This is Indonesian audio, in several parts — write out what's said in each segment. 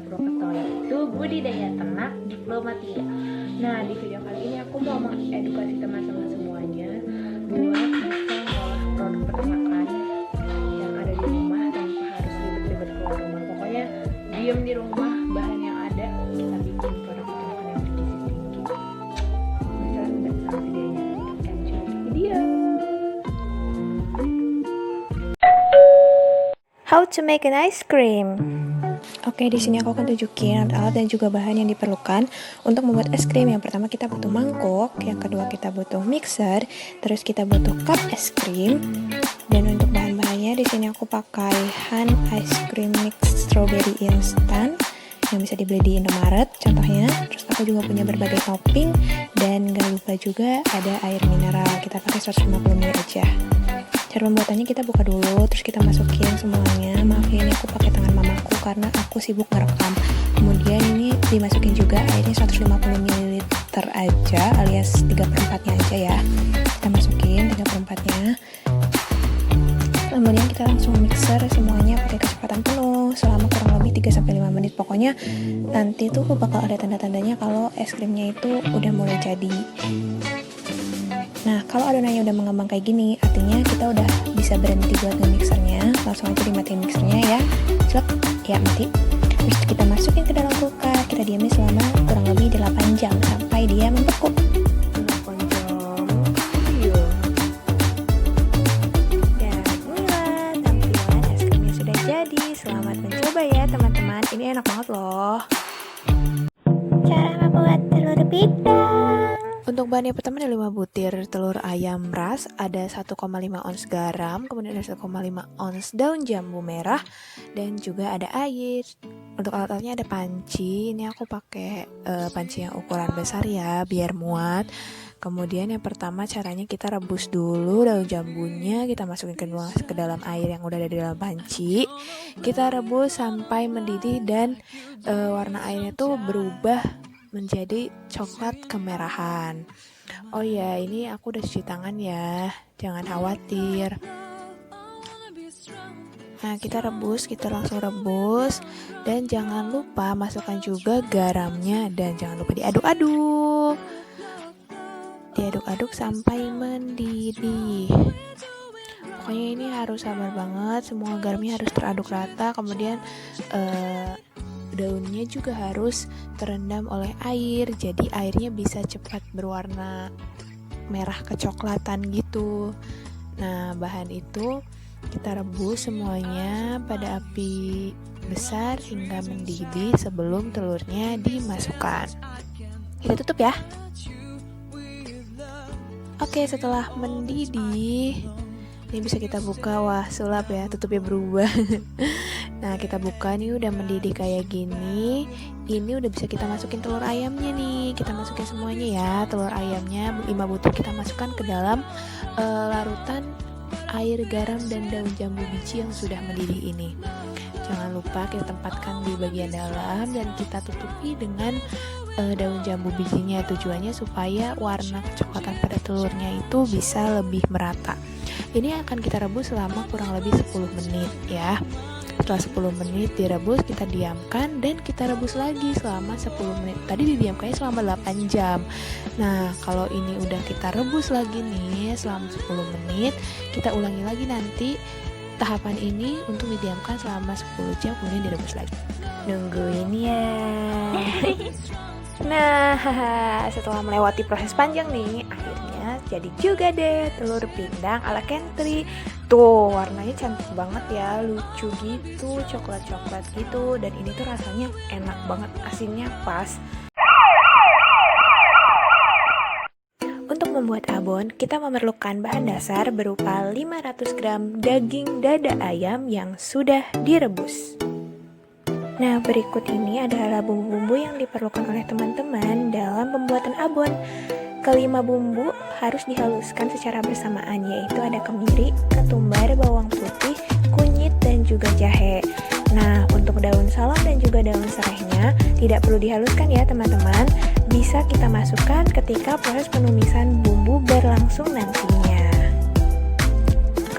program Purwokerto, yaitu budidaya ternak diplomatia. Nah, di video kali ini aku mau mengedukasi teman-teman semuanya buat bisa ngolah produk peternakan yang ada di rumah tanpa harus ribet-ribet keluar rumah. Pokoknya diam di rumah, bahan yang ada kita bikin produk peternakan yang bergizi tinggi. Penasaran nggak sama videonya? Enjoy video. How to make an ice cream. Oke, di sini aku akan tunjukin alat-alat dan juga bahan yang diperlukan untuk membuat es krim. Yang pertama kita butuh mangkok, yang kedua kita butuh mixer, terus kita butuh cup es krim. Dan untuk bahan-bahannya di sini aku pakai Han Ice Cream Mix Strawberry Instant yang bisa dibeli di Indomaret contohnya. Terus aku juga punya berbagai topping dan gak lupa juga ada air mineral. Kita pakai 150 ml aja. Cara pembuatannya kita buka dulu, terus kita masukin semuanya. Maaf ya, ini aku pakai tangan mamaku karena aku sibuk ngerekam. Kemudian ini dimasukin juga airnya 150 ml aja, alias 3/4-nya aja ya. Kita masukin 3/4-nya. Kemudian kita langsung mixer semuanya pakai kecepatan penuh selama kurang lebih 3-5 menit. Pokoknya nanti tuh bakal ada tanda-tandanya kalau es krimnya itu udah mulai jadi. Nah, kalau adonannya udah mengembang kayak gini, artinya kita udah bisa berhenti buat nge-mixernya. Langsung aja dimatiin mixernya ya. Cek, ya mati. Terus kita masukin ke dalam kulkas, kita diamin selama kurang lebih 8 jam sampai dia membeku. 8 jam. Iya. Dan inilah tampilan es krimnya sudah jadi. Selamat mencoba ya teman-teman. Ini enak banget loh. Cara membuat telur pindang. Untuk bahan yang pertama ada 5 butir telur ayam ras, ada 1,5 ons garam, kemudian ada 1,5 ons daun jambu merah, dan juga ada air. Untuk alat-alatnya ada panci, ini aku pakai panci yang ukuran besar ya, biar muat. Kemudian yang pertama caranya kita rebus dulu daun jambunya, kita masukin ke dalam air yang udah ada di dalam panci. Kita rebus sampai mendidih dan warna airnya tuh berubah menjadi coklat kemerahan. Oh ya, ini aku udah cuci tangan ya, jangan khawatir. Nah, kita langsung rebus, dan jangan lupa masukkan juga garamnya, dan jangan lupa diaduk-aduk. Diaduk-aduk sampai mendidih. Pokoknya ini harus sabar banget, semua garamnya harus teraduk rata, kemudian daunnya juga harus terendam oleh air, jadi airnya bisa cepat berwarna merah kecoklatan gitu. Nah, bahan itu kita rebus semuanya pada api besar hingga mendidih sebelum telurnya dimasukkan. Kita tutup ya. Oke, setelah mendidih ini bisa kita buka. Wah, sulap ya, tutupnya berubah. Nah, kita buka nih, udah mendidih kayak gini. Ini udah bisa kita masukin telur ayamnya nih. Kita masukin semuanya ya, telur ayamnya 5 butir kita masukkan ke dalam larutan air, garam, dan daun jambu biji yang sudah mendidih ini. Jangan lupa kita tempatkan di bagian dalam dan kita tutupi dengan daun jambu bijinya. Tujuannya supaya warna kecoklatan pada telurnya itu bisa lebih merata. Ini akan kita rebus selama kurang lebih 10 menit ya. Setelah 10 menit direbus, kita diamkan dan kita rebus lagi selama 10 menit. Tadi didiamkannya selama 8 jam. Nah, kalau ini udah kita rebus lagi nih selama 10 menit, kita ulangi lagi nanti tahapan ini untuk didiamkan selama 10 jam, kemudian direbus lagi. Nungguin ya. Nah, setelah melewati proses panjang nih, akhirnya jadi juga deh telur pindang ala Kentri. Tuh, warnanya cantik banget ya, lucu gitu, coklat-coklat gitu. Dan ini tuh rasanya enak banget, asinnya pas. Untuk membuat abon, kita memerlukan bahan dasar berupa 500 gram daging dada ayam yang sudah direbus. Nah, berikut ini adalah bumbu-bumbu yang diperlukan oleh teman-teman dalam pembuatan abon. Kelima bumbu harus dihaluskan secara bersamaan, yaitu ada kemiri, ketumbar, bawang putih, kunyit, dan juga jahe. Nah, untuk daun salam dan juga daun serehnya tidak perlu dihaluskan ya teman-teman. Bisa kita masukkan ketika proses penumisan bumbu berlangsung nantinya.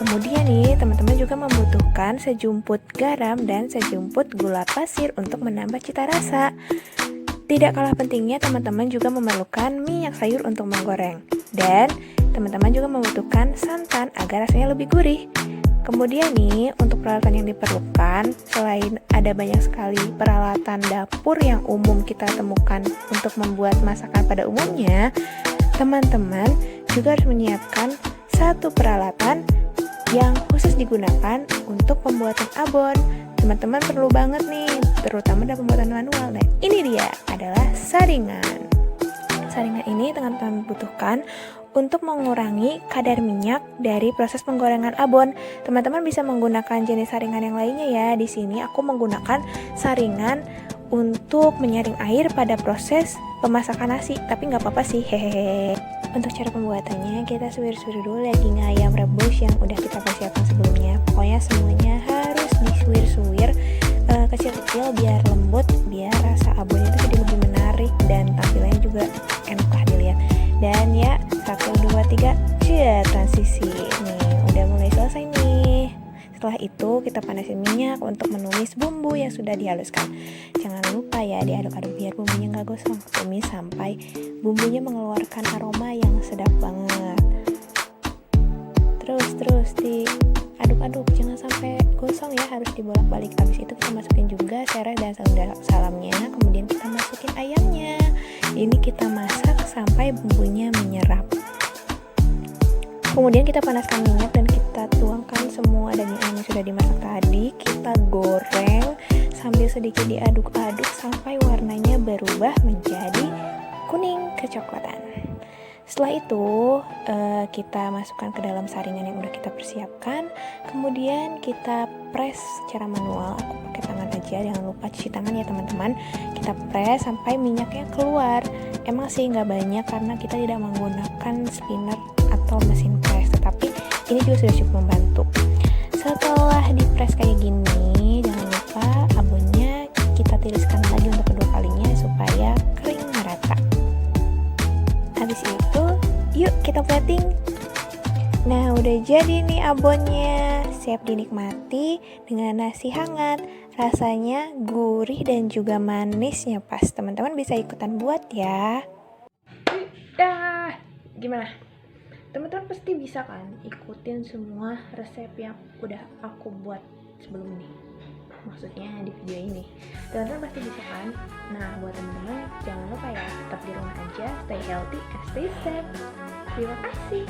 Kemudian nih, teman-teman juga membutuhkan sejumput garam dan sejumput gula pasir untuk menambah cita rasa. Tidak kalah pentingnya, teman-teman juga memerlukan minyak sayur untuk menggoreng. Dan teman-teman juga membutuhkan santan agar rasanya lebih gurih. Kemudian nih, untuk peralatan yang diperlukan, selain ada banyak sekali peralatan dapur yang umum kita temukan untuk membuat masakan pada umumnya, teman-teman juga harus menyiapkan satu peralatan yang khusus digunakan untuk pembuatan abon. Teman-teman perlu banget nih, terutama dalam pembuatan manual. Nah, ini dia adalah saringan. Saringan ini teman-teman butuhkan untuk mengurangi kadar minyak dari proses penggorengan abon. Teman-teman bisa menggunakan jenis saringan yang lainnya ya. Di sini aku menggunakan saringan untuk menyaring air pada proses pemasakan nasi, tapi nggak apa-apa sih, hehehe. Untuk cara pembuatannya, kita suwir-suwir dulu daging ayam rebus yang udah kita persiapkan sebelumnya. Pokoknya semuanya harus disuwir-suwir kecil-kecil biar lembut, biar rasa abonnya itu jadi lebih menarik dan tampilannya juga enak lah dilihat. Dan ya, 1, 2, 3, transisi. Nih, udah mulai selesai nih. Setelah itu kita panasin minyak untuk menumis bumbu yang sudah dihaluskan. Jangan lupa ya diaduk-aduk biar bumbunya nggak gosong. Tumis sampai bumbunya mengeluarkan aroma yang sedap banget. Terus diaduk-aduk, jangan sampai gosong ya, harus dibolak-balik. Habis itu kita masukin juga serai dan salamnya. Kemudian kita masukin ayamnya. Ini kita masak sampai bumbunya menyerap. Kemudian kita panaskan minyak dan kita tuangkan semua daging ayam yang sudah dimasak tadi. Kita goreng sambil sedikit diaduk-aduk sampai warnanya berubah menjadi kuning kecoklatan. Setelah itu kita masukkan ke dalam saringan yang udah kita persiapkan. Kemudian kita press secara manual. Aku pakai tangan aja, jangan lupa cuci tangan ya teman-teman. Kita press sampai minyaknya keluar. Emang sih nggak banyak karena kita tidak menggunakan spinner atau mesin press, tetapi ini juga sudah cukup membantu. Setelah di press kayak gini, jangan lupa abonnya kita tiriskan lagi untuk kedua kalinya supaya kering merata. Habis itu, yuk kita plating. Nah, udah jadi nih abonnya, siap dinikmati dengan nasi hangat. Rasanya gurih dan juga manisnya pas. Teman-teman bisa ikutan buat ya. Dah, gimana? Teman-teman pasti bisa kan ikutin semua resep yang udah aku buat sebelum ini. Maksudnya di video ini. Teman-teman pasti bisa kan? Nah, buat teman-teman jangan lupa ya, tetap di rumah aja, stay healthy and stay safe. Terima kasih.